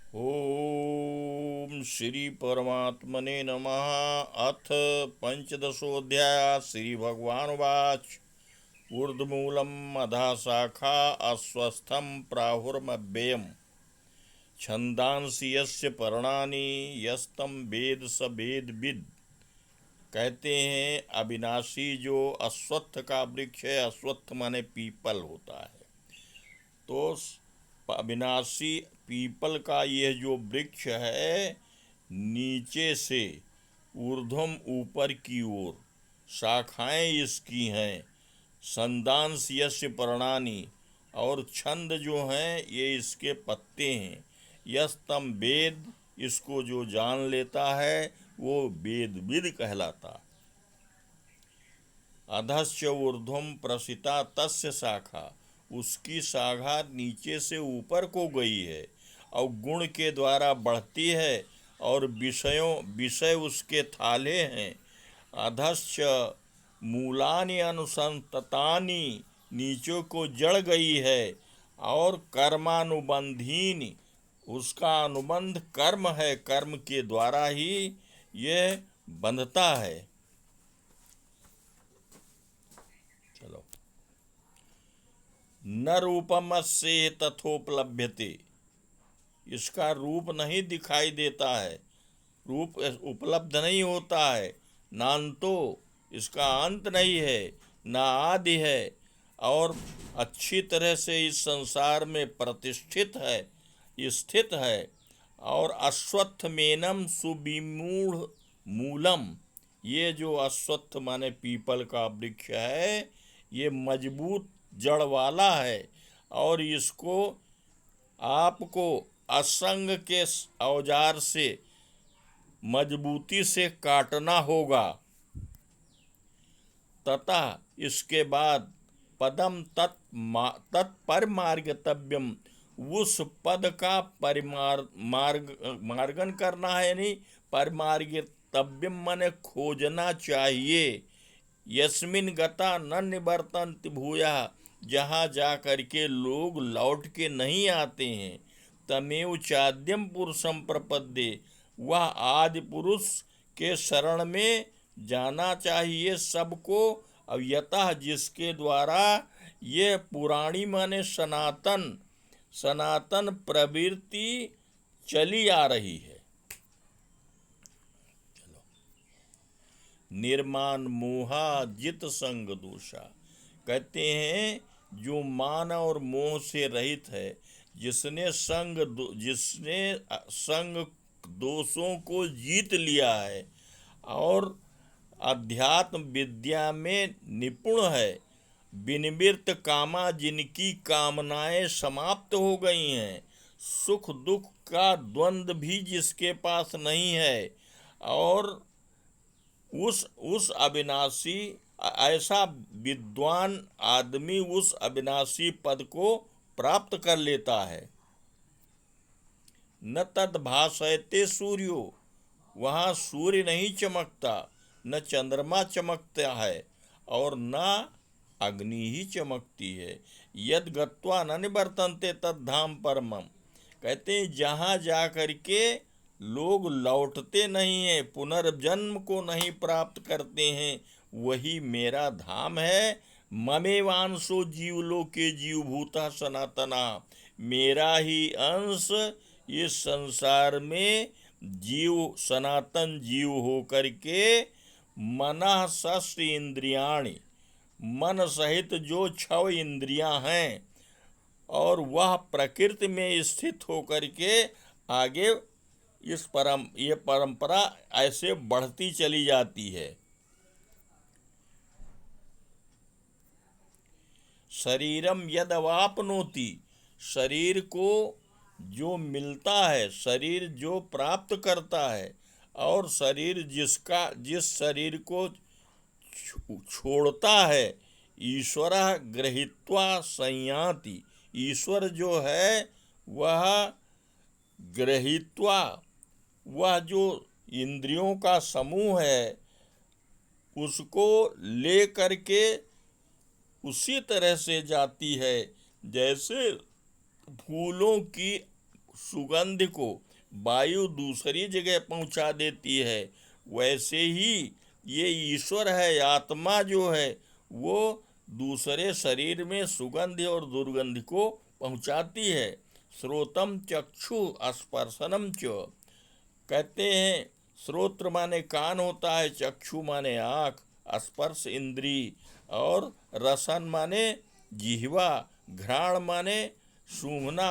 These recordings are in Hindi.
ओम श्री परमात्मने नमः। अथ पंचदशोऽध्यायः। श्री भगवानुवाच। ऊर्ध्वमूलम् अधः शाखा अस्वस्थं प्राहुर्मव्ययम् छन्दांसि यस्य पर्णानि यस्तं वेद स वेदविद्। कहते हैं अविनाशी जो अश्वत्थ का वृक्ष है, अश्वत्थ माने पीपल होता है, तो अविनाशी पीपल का यह जो वृक्ष है, नीचे से ऊर्ध्वम ऊपर की ओर शाखाएं इसकी हैं, संदांस यस्य पर्णानि और छंद जो हैं ये इसके पत्ते हैं। यस्तम वेद, इसको जो जान लेता है वो वेदविद कहलाता। अधश्च ऊर्ध्वम प्रसिता तस्य शाखा, उसकी शाखा नीचे से ऊपर को गई है और गुण के द्वारा बढ़ती है और विषय उसके थाले हैं। अधश्च मूलानि अनुसंततानि, नीचों को जड़ गई है और कर्मानुबंधीन, उसका अनुबंध कर्म है, कर्म के द्वारा ही यह बंधता है। चलो, न रूपमस्य तथोपलभ्यते, इसका रूप नहीं दिखाई देता है, रूप उपलब्ध नहीं होता है। नान्तो, इसका अंत नहीं है, ना आदि है, और अच्छी तरह से इस संसार में प्रतिष्ठित है, स्थित है। और अश्वत्थमेनम सुविमूढ़ मूलम, ये जो अश्वत्थ माने पीपल का वृक्ष है, ये मजबूत जड़ वाला है और इसको आपको असंग के औजार से मजबूती से काटना होगा। तथा इसके बाद पदम तत्परिमार्गतव्यम, उस पद का मार्गन करना है, यानी परिमार्गतव्यम माने खोजना चाहिए। यस्मिन गता न निवर्तन्ति भूया, जहाँ जा करके लोग लौट के नहीं आते हैं। तमेव चाद्यम पुरुषम प्रपद्ये, वह आदि पुरुष के शरण में जाना चाहिए सबको। अव्यतः, जिसके द्वारा ये पुराणी माने सनातन प्रवृत्ति चली आ रही है। निर्माण मोहा जित संग दोषा, कहते हैं जो मान और मोह से रहित है, जिसने संग दोषों को जीत लिया है और अध्यात्म विद्या में निपुण है। विनिवृत्त कामा, जिनकी कामनाएं समाप्त हो गई हैं, सुख दुख का द्वंद्व भी जिसके पास नहीं है, और उस अविनाशी, ऐसा विद्वान आदमी उस अविनाशी पद को प्राप्त कर लेता है। न तद भासयते सूर्यो, वहाँ सूर्य नहीं चमकता, न चंद्रमा चमकता है और न अग्नि ही चमकती है। यद गत्वा न निवर्तन्ते तद धाम परमम, कहते हैं जहाँ जा करके लोग लौटते नहीं हैं, पुनर्जन्म को नहीं प्राप्त करते हैं, वही मेरा धाम है। ममेवांशो जीवलोके जीवभूता सनातना, मेरा ही अंश इस संसार में जीव, सनातन जीव हो करके मनः षष्ठ इंद्रियाणि, मन सहित जो 6 इंद्रियां हैं, और वह प्रकृति में स्थित होकर के आगे ये परंपरा ऐसे बढ़ती चली जाती है। शरीरम यद अवापनोति, शरीर को जो मिलता है, शरीर जो प्राप्त करता है, और शरीर जिस शरीर को छोड़ता है, ईश्वर गृहीत्वा संयाति, ईश्वर जो है वह गृहीत्वा, वह जो इंद्रियों का समूह है उसको ले करके उसी तरह से जाती है जैसे फूलों की सुगंध को वायु दूसरी जगह पहुंचा देती है, वैसे ही ये ईश्वर है, आत्मा जो है वो दूसरे शरीर में सुगंध और दुर्गंध को पहुंचाती है। श्रोतम चक्षु स्पर्शनम च, कहते हैं श्रोत्र माने कान होता है, चक्षु माने आँख, स्पर्श इंद्री, और रसन माने जिह्वा, घ्राण माने सूंघना,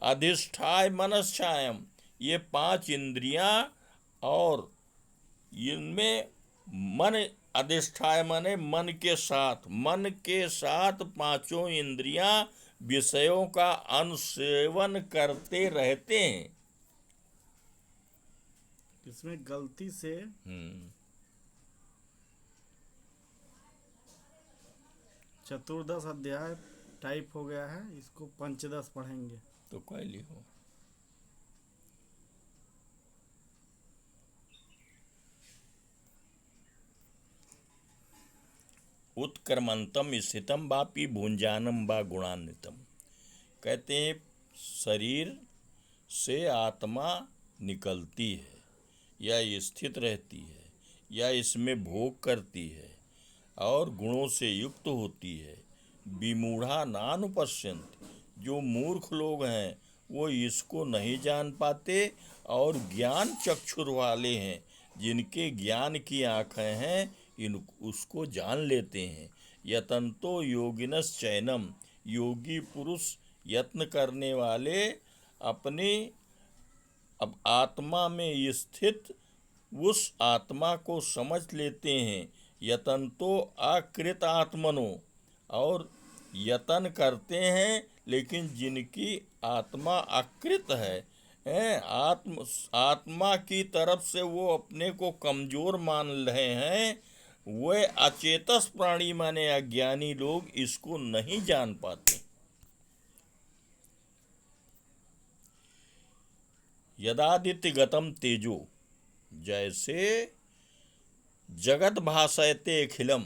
अधिष्ठाय मनश्चायम, ये 5 इंद्रियां, और इनमें मन, अधिष्ठाय माने मन के साथ 5 इंद्रियां विषयों का अनुसेवन करते रहते हैं। इसमें गलती से चतुर्दश अध्याय टाइप हो गया है, इसको पंचदश पढ़ेंगे तो कोई लिखो। उत्क्रमंतम स्थितम वापि भुंजानम व गुणान्वितम, कहते हैं शरीर से आत्मा निकलती है या स्थित रहती है या इसमें भोग करती है और गुणों से युक्त होती है। विमूढ़ा नानुपश्यन्ति, जो मूर्ख लोग हैं वो इसको नहीं जान पाते, और ज्ञान चक्षुर वाले हैं जिनके ज्ञान की आँखें हैं इन उसको जान लेते हैं। यतन्तो योगिनस चैनम, योगी पुरुष यत्न करने वाले अपने अब आत्मा में स्थित उस आत्मा को समझ लेते हैं। यतन्तो अकृत आत्मनो, और यतन करते हैं लेकिन जिनकी आत्मा अकृत है, आत्मा की तरफ से वो अपने को कमजोर मान रहे हैं, वे अचेतस प्राणी माने अज्ञानी लोग इसको नहीं जान पाते। यदादित्य गतम तेजो, जैसे जगत भासयते अखिलम,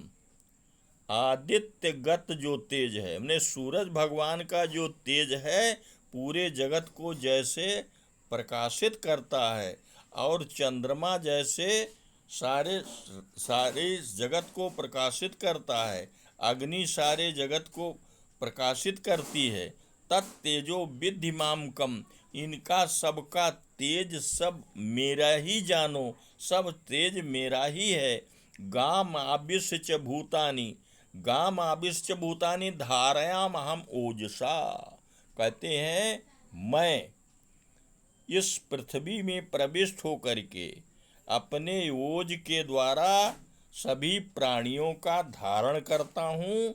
आदित्य गत जो तेज है, हमने सूरज भगवान का जो तेज है पूरे जगत को जैसे प्रकाशित करता है, और चंद्रमा जैसे सारे जगत को प्रकाशित करता है, अग्नि सारे जगत को प्रकाशित करती है। तत्तेजो विद्धिमामकम, इनका सबका तेज सब मेरा ही जानो, सब तेज मेरा ही है। गाम आविश्य च भूतानि, गाम आविश्य च भूतानि धारयाम हम ओजसा, कहते हैं मैं इस पृथ्वी में प्रविष्ट होकर के अपने ओज के द्वारा सभी प्राणियों का धारण करता हूँ,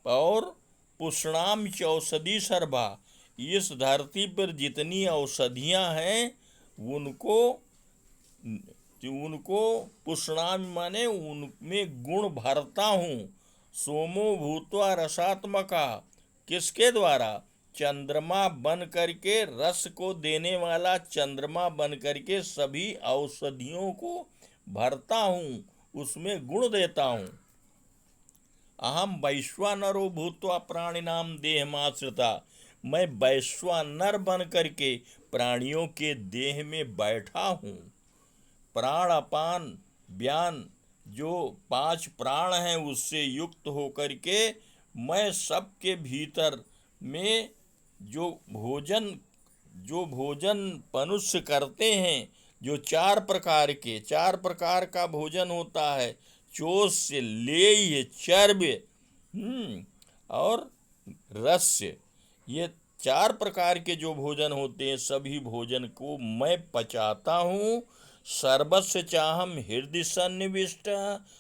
और पुष्णाम च औषधि सर्वा, इस धरती पर जितनी औषधियाँ हैं उनको पुष्णाम माने उनमें गुण भरता हूँ। सोमो भूत्वा रसात्मका, किसके द्वारा? चंद्रमा बन करके, रस को देने वाला चंद्रमा बन करके सभी औषधियों को भरता हूँ, उसमें गुण देता हूँ। अहम वैश्वानरो भूत्वा प्राणिनाम देहमाश्रिता, मैं वैश्वानर बन करके प्राणियों के देह में बैठा हूँ। प्राण अपान व्यान, जो 5 प्राण हैं उससे युक्त होकर के मैं सबके भीतर में जो भोजन मनुष्य करते हैं, जो 4 प्रकार का भोजन होता है, चोष से लेय, चर्व्य और रस्य, ये 4 प्रकार के जो भोजन होते हैं सभी भोजन को मैं पचाता हूँ। सर्वस्व चाहम हृदय सन्निविष्ट,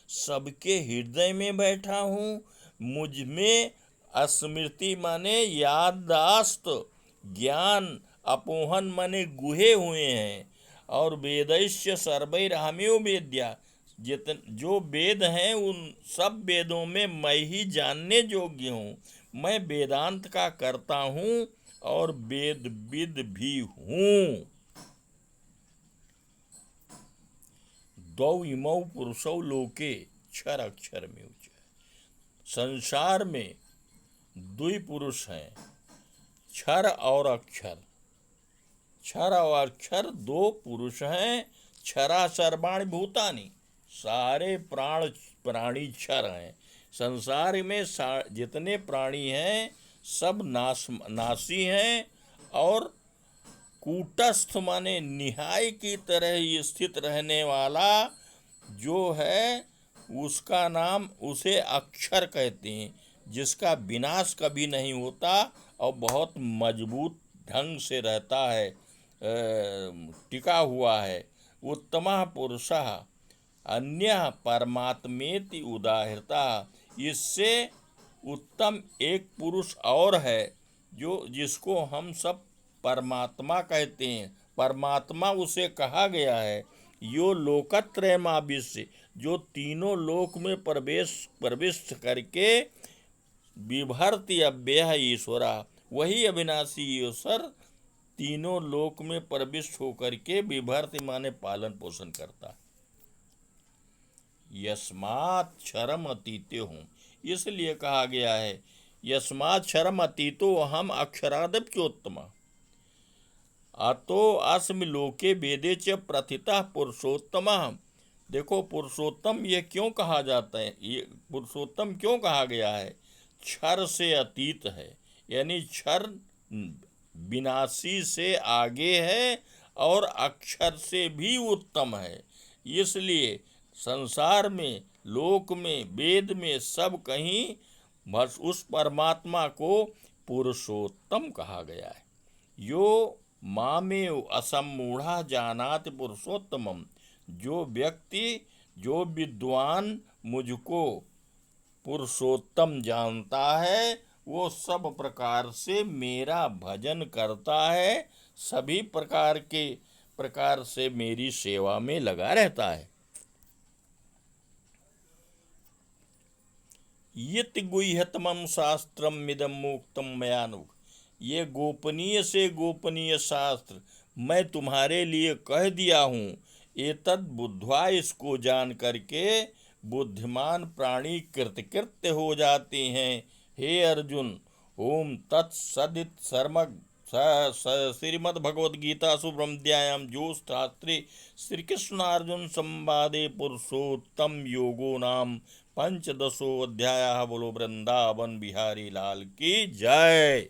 सबके हृदय में बैठा हूँ। मुझ में स्मृति माने याददाश्त, ज्ञान, अपोहन माने गुहे हुए हैं, और वेदैश्य सर्वैरहमेव वेद्या, जो वेद हैं उन सब वेदों में मैं ही जानने योग्य हूँ। मैं वेदांत का करता हूँ और वेदविद भी हूँ। द्वौ इमौ पुरुषौ लोके क्षर अक्षर में उच्च, संसार में 2 पुरुष हैं, क्षर और अक्षर। क्षर और अक्षर दो पुरुष हैं। क्षरा सर्वाणि भूतानि, सारे प्राणी क्षर हैं। संसार में जितने प्राणी हैं सब नाशी हैं, और कूटस्थ माने निहाय की तरह स्थित रहने वाला जो है उसका नाम, उसे अक्षर कहते हैं, जिसका विनाश कभी नहीं होता और बहुत मजबूत ढंग से रहता है, टिका हुआ है। उत्तमः पुरुषः अन्यः परमात्मेति उदाहृता, इससे उत्तम एक पुरुष और है जो जिसको हम सब परमात्मा कहते हैं। परमात्मा उसे कहा गया है यो लोकत्रयमाविश्य, जो तीनों लोक में प्रविष्ट करके बिभर्ति अव्यय ईश्वरा, वही अविनाशी ईश्वर तीनों लोक में प्रविष्ट होकर के विभर्ति माने पालन पोषण करता। यस्मात् क्षरम अतीतो हूँ, इसलिए कहा गया है यस्मात् क्षरम अतीतो हम अक्षरादप्योत्तम अतो अस्मि लोके वेदे च प्रथितः पुरुषोत्तम। देखो पुरुषोत्तम ये क्यों कहा जाता है, ये पुरुषोत्तम क्यों कहा गया है? क्षर से अतीत है, यानी क्षर विनाशी से आगे है और अक्षर से भी उत्तम है। इसलिए संसार में, लोक में, वेद में सब कहीं बस उस परमात्मा को पुरुषोत्तम कहा गया है। यो मामेव असम्मूढ़ा जानाति पुरुषोत्तमम, जो व्यक्ति, जो विद्वान मुझको पुरुषोत्तम जानता है वो सब प्रकार से मेरा भजन करता है, सभी प्रकार से मेरी सेवा में लगा रहता है। यत् गुह्यतमं शास्त्रम मिदं मुक्तम मयानुग, ये गोपनीय से गोपनीय शास्त्र मैं तुम्हारे लिए कह दिया हूँ। एतद् बुद्ध्वा, इसको जान करके बुद्धिमान प्राणी कृतकृत्य हो जाते हैं। हे अर्जुन, ओम तत्सदित श्रीमद्भगवद्गीतासु ब्रह्मविद्यायां ज्योतिषशास्त्रे श्रीकृष्णार्जुन संवादे पुरुषोत्तम योगो नाम 15 अध्यायः। बोलो वृंदावन बिहारी लाल की जय।